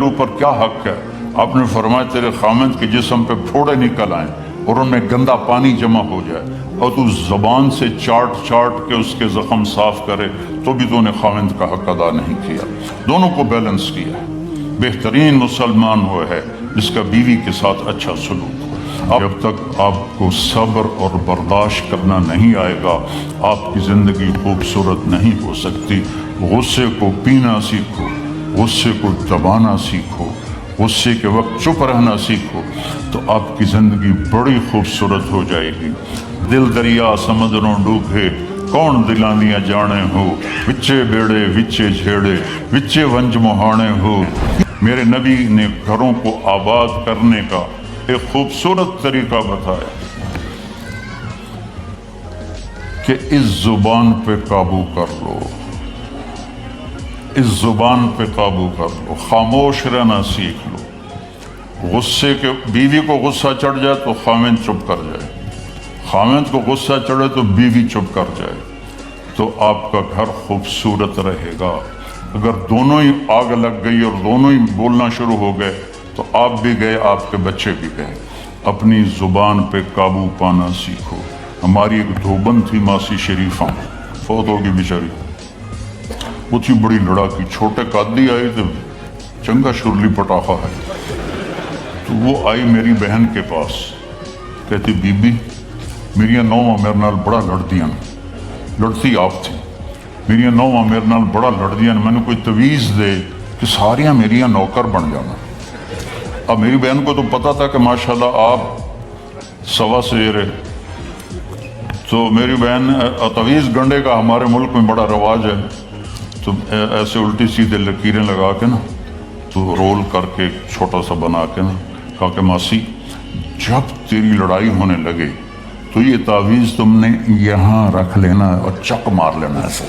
اوپر کیا حق ہے؟ آپ نے فرمایا تیرے خامند کے جسم پہ پھوڑے نکل آئیں اور ان میں گندا پانی جمع ہو جائے اور تو زبان سے چاٹ چاٹ کے اس کے زخم صاف کرے تو بھی تو نے خامند کا حق ادا نہیں کیا۔ دونوں کو بیلنس کیا ہے۔ بہترین مسلمان وہ ہے جس کا بیوی کے ساتھ اچھا سلوک ہو۔ جب تک آپ کو صبر اور برداشت کرنا نہیں آئے گا آپ کی زندگی خوبصورت نہیں ہو سکتی۔ غصے کو پینا سیکھو، غصے کو دبانا سیکھو، غصے کے وقت چپ رہنا سیکھو تو آپ کی زندگی بڑی خوبصورت ہو جائے گی۔ دل دریا سمندروں ڈوبے کون دلانیاں جانے ہو، وچے بیڑے وچے جھیڑے وچے ونج مہانے ہو۔ میرے نبی نے گھروں کو آباد کرنے کا ایک خوبصورت طریقہ بتایا کہ اس زبان پہ قابو کر لو، اس زبان پہ قابو کر لو، خاموش رہنا سیکھ لو۔ غصے کے بیوی کو غصہ چڑھ جائے تو خامند چپ کر جائے، خامند کو غصہ چڑھے تو بیوی چپ کر جائے تو آپ کا گھر خوبصورت رہے گا۔ اگر دونوں ہی آگ لگ گئی اور دونوں ہی بولنا شروع ہو گئے تو آپ بھی گئے، آپ کے بچے بھی گئے۔ اپنی زبان پہ قابو پانا سیکھو۔ ہماری ایک دھوبن تھی ماسی شریفہ، فوت ہوگی بیچاری، وہ تھی بڑی لڑاکی، چھوٹے قادری آئے تھے، چنگا شرلی پٹاخہ ہے، تو وہ آئی میری بہن کے پاس، کہتی بی بی میری نوواں میرے نال بڑا لڑدیاں، لڑتی آپ تھی، میری نوواں میرے نال بڑا لڑدیاں، میں نے کوئی تویز دے کہ ساریاں میری نوکر بن جانا۔ اب میری بہن کو تو پتا تھا کہ ماشاءاللہ آپ سوا سیر ہے، تو میری بہن تویز گنڈے کا ہمارے ملک میں بڑا رواج ہے، تو ایسے الٹی سیدھے لکیریں لگا کے نا تو رول کر کے چھوٹا سا بنا کے نا کہا کہ ماسی جب تیری لڑائی ہونے لگے تو یہ تعویذ تم نے یہاں رکھ لینا اور چک مار لینا ایسے،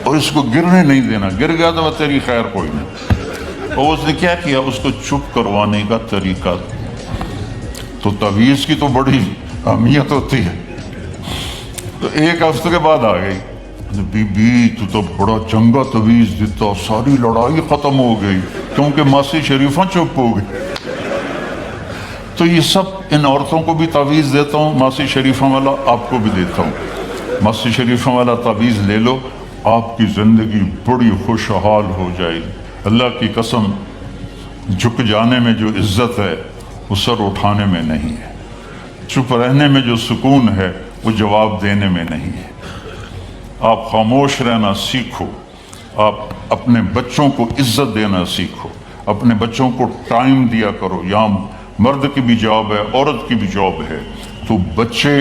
اور اس کو گرنے نہیں دینا، گر گیا تو وہ تیری خیر کوئی نہیں۔ اور اس نے کیا کیا، اس کو چپ کروانے کا طریقہ، تو تعویذ کی تو بڑی اہمیت ہوتی ہے۔ تو ایک ہفتے کے بعد آ گئی، بی بی تو بڑا چنگا تویز دیتا، ساری لڑائی ختم ہو گئی کیونکہ ماسی شریفہ چپ ہو گئی۔ تو یہ سب ان عورتوں کو بھی تعویذ دیتا ہوں، ماسی شریفہ والا آپ کو بھی دیتا ہوں، ماسی شریفہ والا تعویذ لے لو، آپ کی زندگی بڑی خوشحال ہو جائے گی۔ اللہ کی قسم، جھک جانے میں جو عزت ہے وہ سر اٹھانے میں نہیں ہے، چپ رہنے میں جو سکون ہے وہ جواب دینے میں نہیں ہے۔ آپ خاموش رہنا سیکھو، آپ اپنے بچوں کو عزت دینا سیکھو، اپنے بچوں کو ٹائم دیا کرو۔ یہاں مرد کی بھی جاب ہے، عورت کی بھی جاب ہے، تو بچے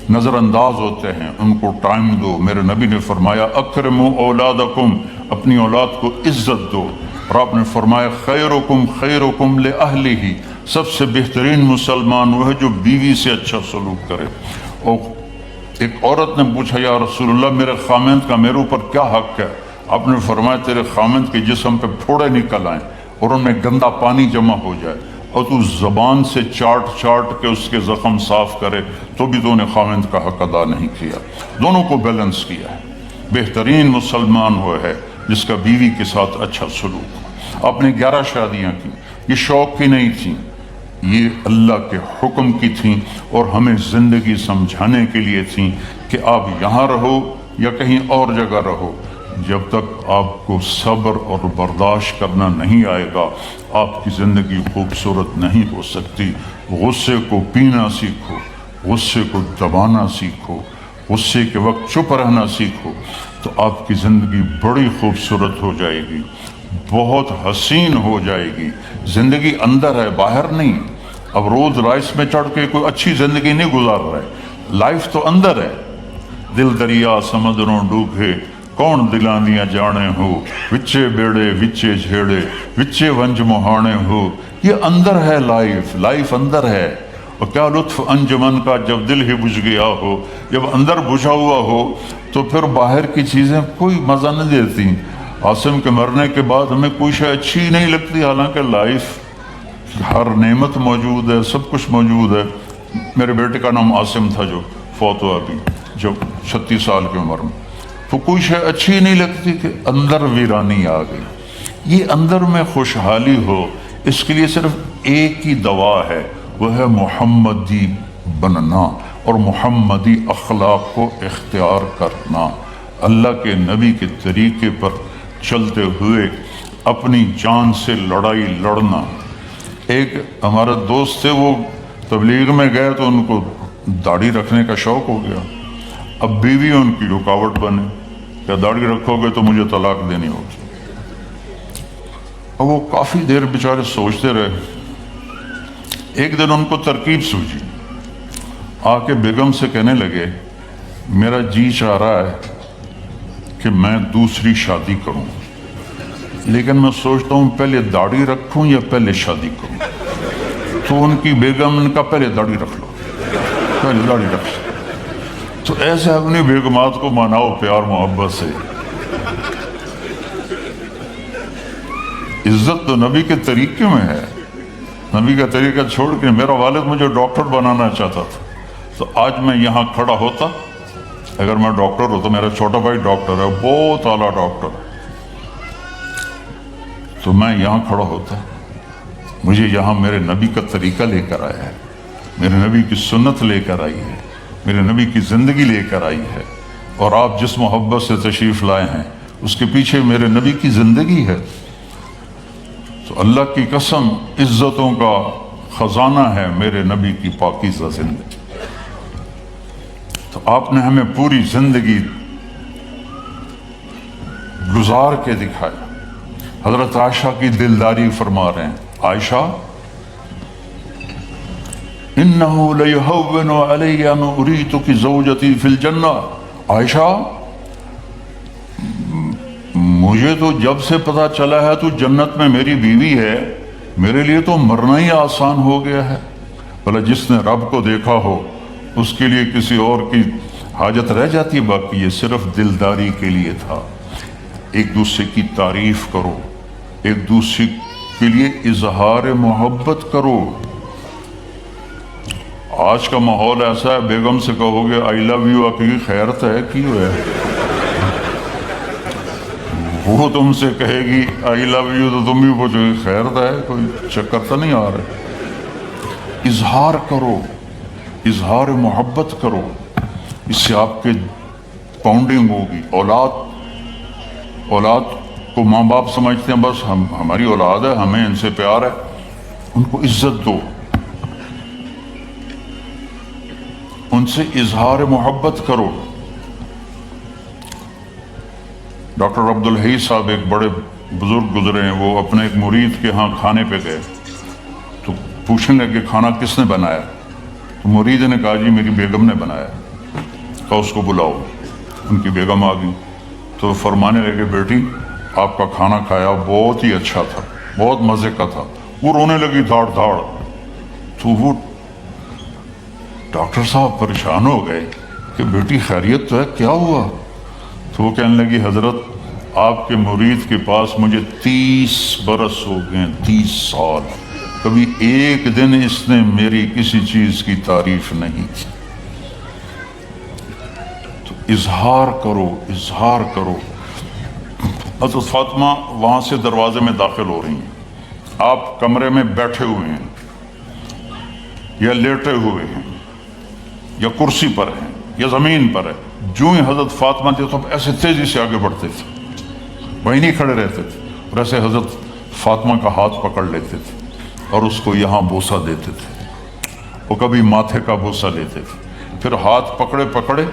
نظر انداز ہوتے ہیں، ان کو ٹائم دو۔ میرے نبی نے فرمایا اکرموا اولادکم، اپنی اولاد کو عزت دو، اور آپ نے فرمایا خیرکم خیرکم لأہلہ، سب سے بہترین مسلمان وہ ہے جو بیوی سے اچھا سلوک کرے۔ اور ایک عورت نے پوچھا یا رسول اللہ میرے خامند کا میرے اوپر کیا حق ہے؟ آپ نے فرمایا تیرے خامند کے جسم پہ پھوڑے نکل آئیں اور ان میں گندا پانی جمع ہو جائے اور تو زبان سے چاٹ چاٹ کے اس کے زخم صاف کرے تو بھی تو نے خامند کا حق ادا نہیں کیا۔ دونوں کو بیلنس کیا ہے۔ بہترین مسلمان وہ ہے جس کا بیوی کے ساتھ اچھا سلوک ہو۔ آپ نے 11 شادیاں کی، یہ شوق کی نہیں تھیں، یہ اللہ کے حکم کی تھیں اور ہمیں زندگی سمجھانے کے لیے تھیں کہ آپ یہاں رہو یا کہیں اور جگہ رہو، جب تک آپ کو صبر اور برداشت کرنا نہیں آئے گا آپ کی زندگی خوبصورت نہیں ہو سکتی۔ غصے کو پینا سیکھو، غصے کو دبانا سیکھو، غصے کے وقت چپ رہنا سیکھو تو آپ کی زندگی بڑی خوبصورت ہو جائے گی، بہت حسین ہو جائے گی۔ زندگی اندر ہے، باہر نہیں۔ اب روز رائس میں چڑھ کے کوئی اچھی زندگی نہیں گزار رہے، لائف تو اندر ہے۔ دل دریا سمندروں ڈوبے کون دلانیاں جانے ہو، وچے بیڑے وچے جھیڑے وچے ونج مہانے ہو۔ یہ اندر ہے، لائف اندر ہے۔ اور کیا لطف انجمن کا جب دل ہی بجھ گیا ہو، جب اندر بجھا ہوا ہو تو پھر باہر کی چیزیں کوئی مزہ نہیں دیتی۔ عاصم کے مرنے کے بعد ہمیں کوئی شے اچھی نہیں لگتی، حالانکہ لائف ہر نعمت موجود ہے، سب کچھ موجود ہے۔ میرے بیٹے کا نام عاصم تھا جو فوت ہوا ابھی، جو 36 سال کی عمر میں، تو کوئی شے اچھی نہیں لگتی کہ اندر ویرانی آ گئی۔ یہ اندر میں خوشحالی ہو، اس کے لیے صرف ایک ہی دوا ہے، وہ ہے محمدی بننا اور محمدی اخلاق کو اختیار کرنا، اللہ کے نبی کے طریقے پر چلتے ہوئے اپنی جان سے لڑائی لڑنا۔ ایک ہمارا دوست تھے، وہ تبلیغ میں گئے تو ان کو داڑھی رکھنے کا شوق ہو گیا، اب بیوی ان کی رکاوٹ بنے، کیا داڑھی رکھو گے تو مجھے طلاق دینی ہوگی۔ اور وہ کافی دیر بیچارے سوچتے رہے، ایک دن ان کو ترکیب سوچی، آ کے بیگم سے کہنے لگے میرا جی چاہ رہا ہے کہ میں دوسری شادی کروں، لیکن میں سوچتا ہوں پہلے داڑھی رکھوں یا پہلے شادی کروں۔ تو ان کی بیگم نے کہا پہلے داڑھی رکھ لو، پہلے داڑھی رکھ لو۔ تو ایسے اپنی بیگمات کو مناؤ پیار محبت سے۔ عزت تو نبی کے طریقے میں ہے، نبی کا طریقہ چھوڑ کے میرا والد مجھے ڈاکٹر بنانا چاہتا تھا، تو آج میں یہاں کھڑا ہوتا، اگر میں ڈاکٹر ہوتا، میرا چھوٹا بھائی ڈاکٹر ہے، بہت اعلیٰ ڈاکٹر ہے، تو میں یہاں کھڑا ہوتا، مجھے یہاں میرے نبی کا طریقہ لے کر آیا ہے، میرے نبی کی سنت لے کر آئی ہے، میرے نبی کی زندگی لے کر آئی ہے، اور آپ جس محبت سے تشریف لائے ہیں اس کے پیچھے میرے نبی کی زندگی ہے۔ تو اللہ کی قسم عزتوں کا خزانہ ہے میرے نبی کی پاکیزہ زندگی۔ تو آپ نے ہمیں پوری زندگی گزار کے دکھایا۔ حضرت عائشہ کی دلداری فرما رہے ہیں، عائشہ انہو لیہون علی ان اریتک زوجتی فی الجنہ، عائشہ مجھے تو جب سے پتا چلا ہے تو جنت میں میری بیوی ہے، میرے لیے تو مرنا ہی آسان ہو گیا ہے۔ بھلا جس نے رب کو دیکھا ہو اس کے لیے کسی اور کی حاجت رہ جاتی ہے؟ باقی یہ صرف دلداری کے لیے تھا۔ ایک دوسرے کی تعریف کرو، ایک دوسرے کے لیے اظہار محبت کرو۔ آج کا ماحول ایسا ہے، بیگم سے کہو گے آئی لو یو، کی خیرت ہے کی ہے، وہ تم سے کہے گی آئی لو یو تو تم بھی پوچھو گے خیرت ہے، کوئی چکر تو نہیں آ رہا۔ اظہار کرو، اظہار محبت کرو، اس سے آپ کے پاؤنڈنگ ہوگی۔ اولاد کو ماں باپ سمجھتے ہیں بس ہماری اولاد ہے، ہمیں ان سے پیار ہے، ان کو عزت دو، ان سے اظہار محبت کرو۔ ڈاکٹر عبدالحی صاحب ایک بڑے بزرگ گزرے ہیں، وہ اپنے ایک مرید کے ہاں کھانے پہ گئے تو پوچھنے لگے کھانا کس نے بنایا؟ تو مرید نے کہا جی میری بیگم نے بنایا۔ کہا اس کو بلاؤ۔ ان کی بیگم آ گئی تو فرمانے لگے بیٹی آپ کا کھانا کھایا بہت ہی اچھا تھا، بہت مزے کا تھا۔ وہ رونے لگی دھاڑ دھاڑ۔ تو وہ ڈاکٹر صاحب پریشان ہو گئے کہ بیٹی خیریت تو ہے، کیا ہوا؟ تو وہ کہنے لگی حضرت آپ کے مرید کے پاس مجھے 30 برس ہو گئے، 30 سال، کبھی ایک دن اس نے میری کسی چیز کی تعریف نہیں کی۔ تو اظہار کرو، اظہار کرو۔ حضرت فاطمہ وہاں سے دروازے میں داخل ہو رہی ہیں، آپ کمرے میں بیٹھے ہوئے ہیں یا لیٹے ہوئے ہیں یا کرسی پر ہیں یا زمین پر ہے، جو ہی حضرت فاطمہ تھے تو ایسے تیزی سے آگے بڑھتے تھے، وہیں نہیں کھڑے رہتے تھے، اور ایسے حضرت فاطمہ کا ہاتھ پکڑ لیتے تھے اور اس کو یہاں بوسہ دیتے تھے، وہ کبھی ماتھے کا بوسہ لیتے تھے، پھر ہاتھ پکڑے پکڑے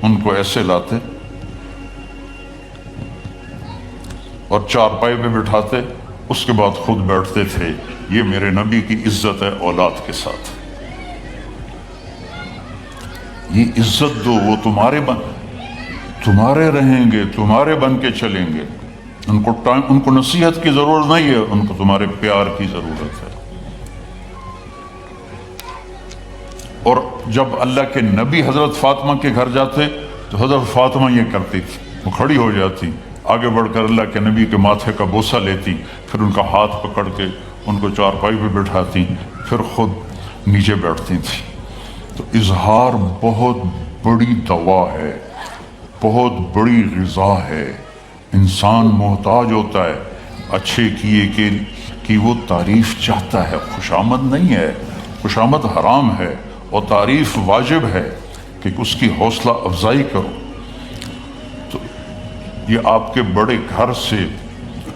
ان کو ایسے لاتے اور چارپائی پہ بٹھاتے، اس کے بعد خود بیٹھتے تھے۔ یہ میرے نبی کی عزت ہے اولاد کے ساتھ، یہ عزت دو، وہ تمہارے رہیں گے، تمہارے بن کے چلیں گے۔ ان کو نصیحت کی ضرورت نہیں ہے، ان کو تمہارے پیار کی ضرورت ہے۔ اور جب اللہ کے نبی حضرت فاطمہ کے گھر جاتے تو حضرت فاطمہ یہ کرتی تھی، وہ کھڑی ہو جاتی، آگے بڑھ کر اللہ کے نبی کے ماتھے کا بوسہ لیتی، پھر ان کا ہاتھ پکڑ کے ان کو چارپائی پہ بٹھاتی، پھر خود نیچے بیٹھتی تھی۔ تو اظہار بہت بڑی دوا ہے، بہت بڑی غذا ہے۔ انسان محتاج ہوتا ہے اچھے کیے کہ وہ تعریف چاہتا ہے، خوشامد نہیں ہے، خوشامد حرام ہے، اور تعریف واجب ہے کہ اس کی حوصلہ افزائی کرو۔ تو یہ آپ کے بڑے گھر سے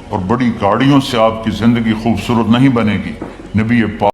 اور بڑی گاڑیوں سے آپ کی زندگی خوبصورت نہیں بنے گی۔ نبی پاک